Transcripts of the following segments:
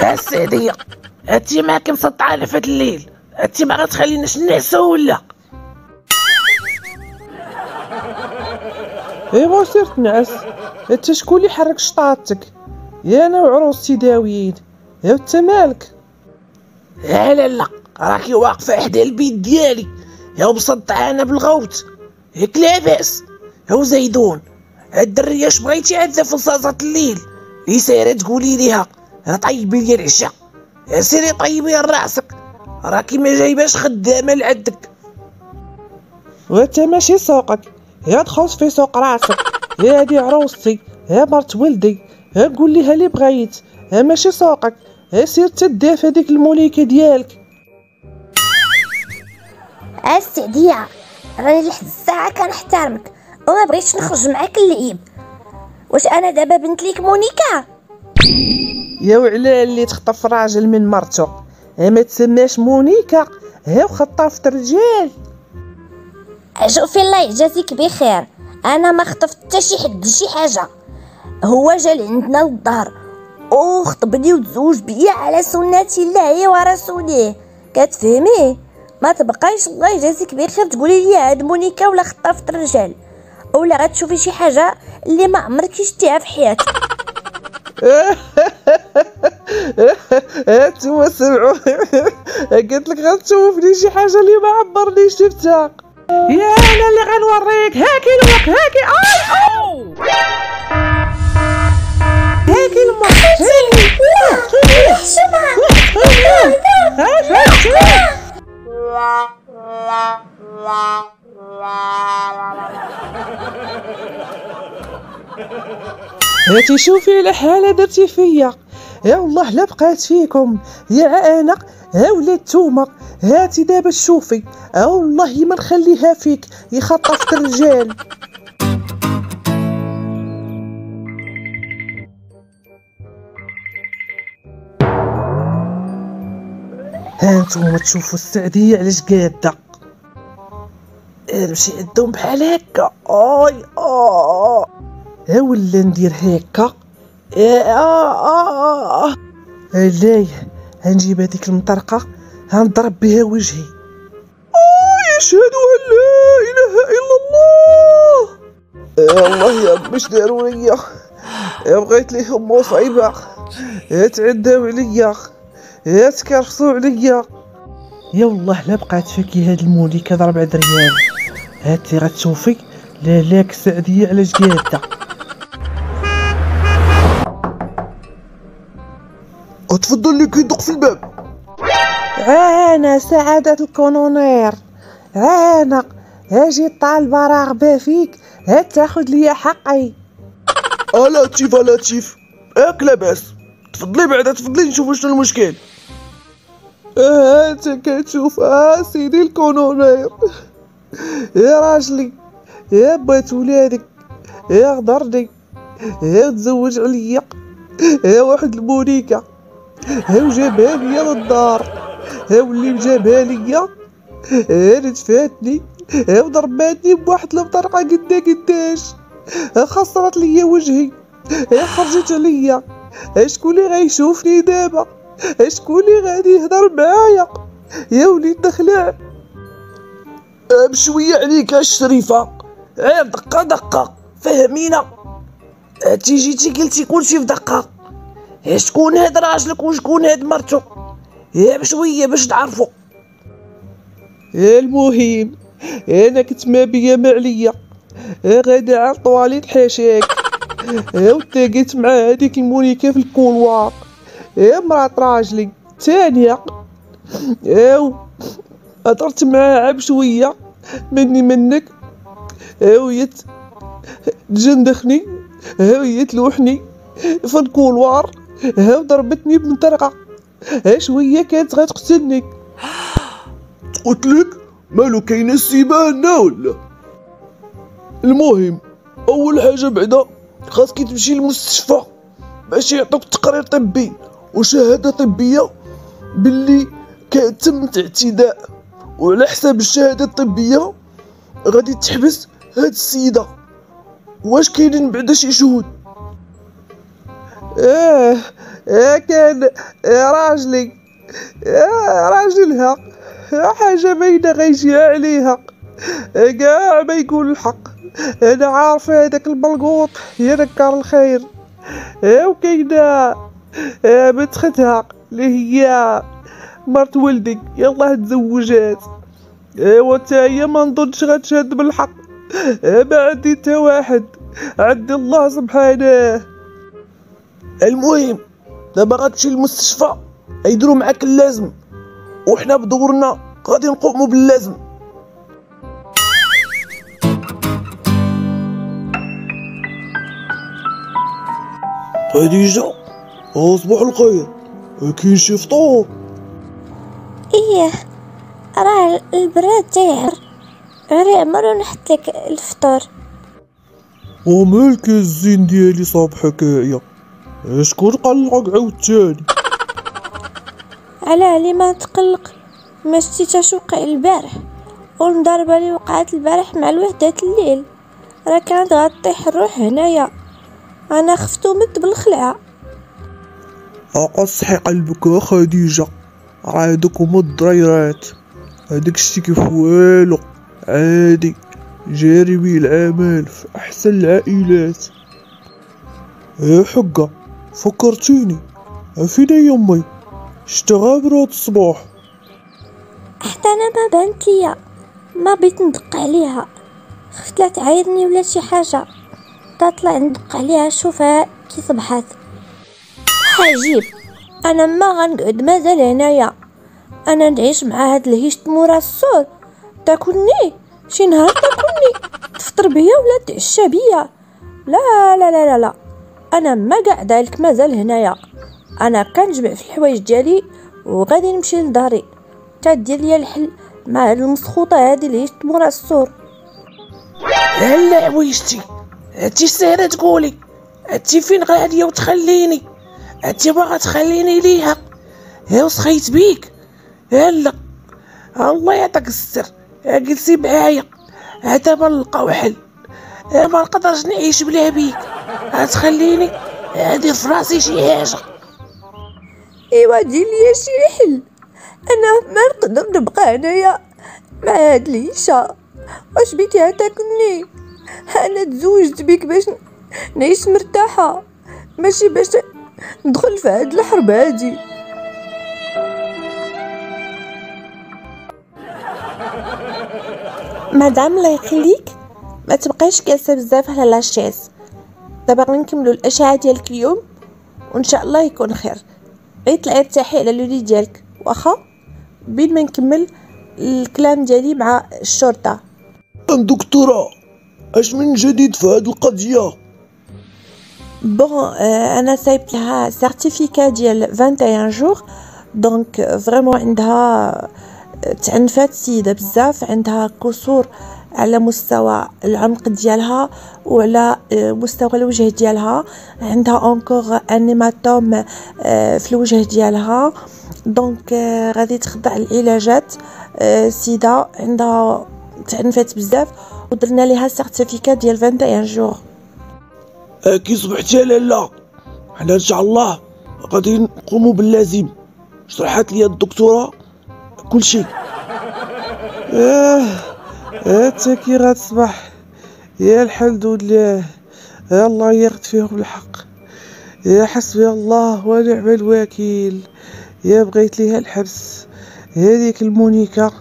السعدية هاتي معاك مسطعة في هاد الليل، هاتي ما غتخليناش نعسو ولا؟ ايوا سير تنعس. انت شكون اللي حرك شطاطك؟ يا انا وعروستي داويين. يا انت مالك؟ لا راكي واقفة حدا البيت ديالي، يا مسطعة انا بالغوت، ياك لاباس؟ يا زيدون هاد الدرية اش بغيتي عندها في لصاصة الليل اللي سايرة تقولي ليها طيبي لي العشاء؟ سيري طيبي راسك، راكي ما جايباش خدامة لعندك. وانت ماشي سوقك، يا دخلت في سوق راسك. يا هادي عروستي، يا مرت ولدي، يا قول ليها اللي بغيت، يا ماشي سوقك. يا سير تدافع هذيك الموليكه ديالك. السعدية راني لحد الساعة كنحترمك وما بغيتش نخرج معاك اللعيب. واش انا دابا بنت ليك مونيكا؟ يا وعلى اللي تخطف راجل من مرتو، ما تسماش مونيكا، ها وخطافة الرجال. شوفي الله يجازيك بخير، انا ما خطفت حتى شي حد شي حاجه. هو جا لعندنا للدار وخطبني وتزوج بيا على سنه الله ورسوله، كتفهمي؟ ما تبقايش الله يجازيك بخير تقولي لي هاد مونيكا ولا خطافة الرجال، ولا غتشوفي شي حاجه اللي ما عمرك شفتيها في حياتك. انتوما سمعوا. قلت لك غتشوفني شي حاجه اللي ما عمرني شفتها. يا انا اللي غنوريك. هاكي المك، هاكي هاكي المك، هاتي شوفي الحالة درتي فيا. يا والله لا بقات فيكم، يا انا ها ولات نتوما. هاتي دابا شوفي، والله ما نخليها فيك يا خطافة الرجال. هانتوما تشوفوا السعدية علاش قادة. نمشي عندهم بحال هكا. ها ولا ندير هكا. لاي هنجيب هذيك المطرقه هنضرب بها وجهي. يشهد ان لا اله الا الله. يا الله يا ربي اش داروا ليا، يا بغيت ليهم مصيبه، يا تعداو عليا، يا تكرفصوا عليا. يا والله لا بقات فيكي هاد الموليكه ضرب عذريان. هاتي غتشوفي. لاك السعديه علاش قاده. تفضل لي كيدق في الباب. انا سعادة الكونونير، انا اجي طالبة راغبة فيك، هات تاخد ليا حقي. لطيف لطيف، ياك لاباس. تفضلي بعدا تفضلي نشوفو شنو المشكل. انت كتشوف سيدي الكونونير، يا راجلي، يا بات ولادك، يا غدرني، يا تزوج عليا، يا واحد المونيكا، ها وجابها ليا للدار، ها واللي جابها ليا ها تفاتني، ها وضرباتني بواحد المطرقه قداش، ها خسرت ليا وجهي، ها خرجت عليا. شكون اللي غيشوفني دابا؟ شكون اللي غادي يهضر معايا؟ يا وليد دخلع. بشويه عليك الشريفه، غير دقه فهمينا. جيتي قلتي كلشي في دقه. شكون هاد راجلك وشكون هاد مرتو؟ يا بشويه باش تعرفوا. المهم انا كنت ما بيا ما عليا، غادي على الطواليت حاشاك، وتلاقيت مع هذيك المونيكا في الكولوار، يا مرات راجلي الثانيه، هضرت معاها بشويه مني منك، وهي تجندخني، وهي تلوحني في الكولوار، وضربتني بمطرقه، شويه كانت غتقتلني. قلتلك مالو كاينه السيبه هنا ولا؟ المهم اول حاجه بعدا خاصك تمشي للمستشفى باش يعطوك تقرير طبي وشهاده طبيه باللي تم اعتداء، وعلى حساب الشهاده الطبيه غادي تحبس هاد السيده. واش كاينين بعدا شي شهود؟ كان راجلي راجلها حاجة باينة غيجي عليها كاع ما يقول الحق. انا عارف هذاك البلقوط يذكر الخير. وكاينه بنت ختها اللي هي مرت ولدك يلاه تزوجات. ايوا تا هي ما نظنش غتشهد بالحق. ما عندي تا واحد، عندي الله سبحانه. المهم دابا غتمشي للمستشفى يديروا معاك اللازم، وحنا بدورنا غادي نقوموا باللازم. خديجة صباح الخير، كاين شي فطور؟ ايه راه البراد تايعر، غير عمرو نحط لك الفطور. ومالك الزين ديالي صاب حكايه، شكون قلقك عاوتاني؟ على ما تقلق، ما شتي تشوقع البارح والمضاربه اللي وقعت البارح مع الوحدات الليل، راه كانت غطيح الروح هنايا، انا خفت ومت بالخلعه. اقصحي قلبك خديجه، راه هادوك هما الضريرات، هاداك شتي كيف والو، عادي جاربي العمل في احسن العائلات. يا حقه فكرتيني، فين هي امي؟ شتا غابره هاد الصباح. حتى انا ما بانت ليا، ما بغيت ندق عليها، خفت لا تعايرني ولا شي حاجه، تطلع ندق عليها شوفها كي صبحات. عجيب، انا ما غنقعد مازال هنايا، انا نعيش مع هاد الهيشت مورا السور، تاكلني شي نهار، تاكلني تفطر بيا ولا تعشى بيا. لا لا لا لا لا، انا ما قاعده لك مازال هنايا، انا كنجمع في الحوايج ديالي وغادي نمشي لداري، تدير ليا الحل مع هاد المسخوطه هادي اللي هيشت مورا السور. لا عويشتي، هاتي ساهرة تقولي، هاتي فين غادية وتخليني، هاتي باغا تخليني ليها، يا وسخيت بيك. لا الله يعطيك السر، جلسي معايا دابا نلقاو حل، ما نقدرش نعيش بلا بيك، غتخليني ندير في راسي شي حاجه. ايوا دير ليا شي حل، انا ما نقدر نبقى هنايا مع هاد العيشه، واش بيتيها تاكلني؟ انا تزوجت بيك باش نعيش مرتاحه، ماشي باش ندخل في هاد الحرب هادي. مدام الله يخليك، ما تبقايش جالسه بزاف على لاشيز، دابا غادي نكملوا الاشعه ديالك اليوم وان شاء الله يكون خير. غير طلعي ارتاحي على لولي ديالك، واخا بين ما نكمل الكلام ديالي مع الشرطه. دكتوره اش من جديد في هاد القضيه؟ بون انا سايبت لها سيرتيفيكا ديال 21 جور، دونك فريمون عندها تعنفات السيده بزاف، عندها كسور على مستوى العنق ديالها وعلى مستوى الوجه ديالها، عندها اونكور ان هيماتوم في الوجه ديالها، دونك غادي تخضع العلاجات. سيده عندها تعنفات بزاف ودرنا ليها سيرتيفيكا ديال 21 جور. كي صبحتي لالا، حنا ان شاء الله غادي نقوموا باللازم، شرحت لي الدكتوره كل شيء. حتى كي غتصبح يا الحمد لله، يا الله ياخد فيهم الحق، يا حسبي الله ونعم الوكيل. يا بغيت ليها الحبس هذيك المونيكا،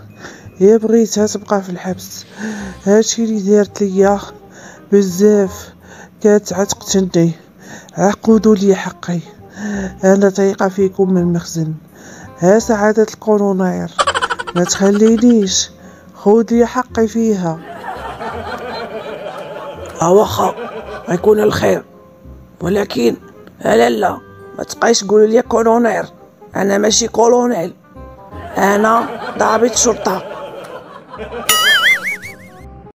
يا بغيتها تبقى في الحبس، هادشي اللي دارت ليا بزاف، كانت عتقتلني. عقودوا لي حقي، انا طايقه فيكم من المخزن. ها سعادة القرونير، ما تخلينيش، خذي حقي فيها. واخا غيكون الخير، ولكن لا ما تبقايش تقولوا لي كولونير، انا ماشي كولونيل، انا ضابط شرطه.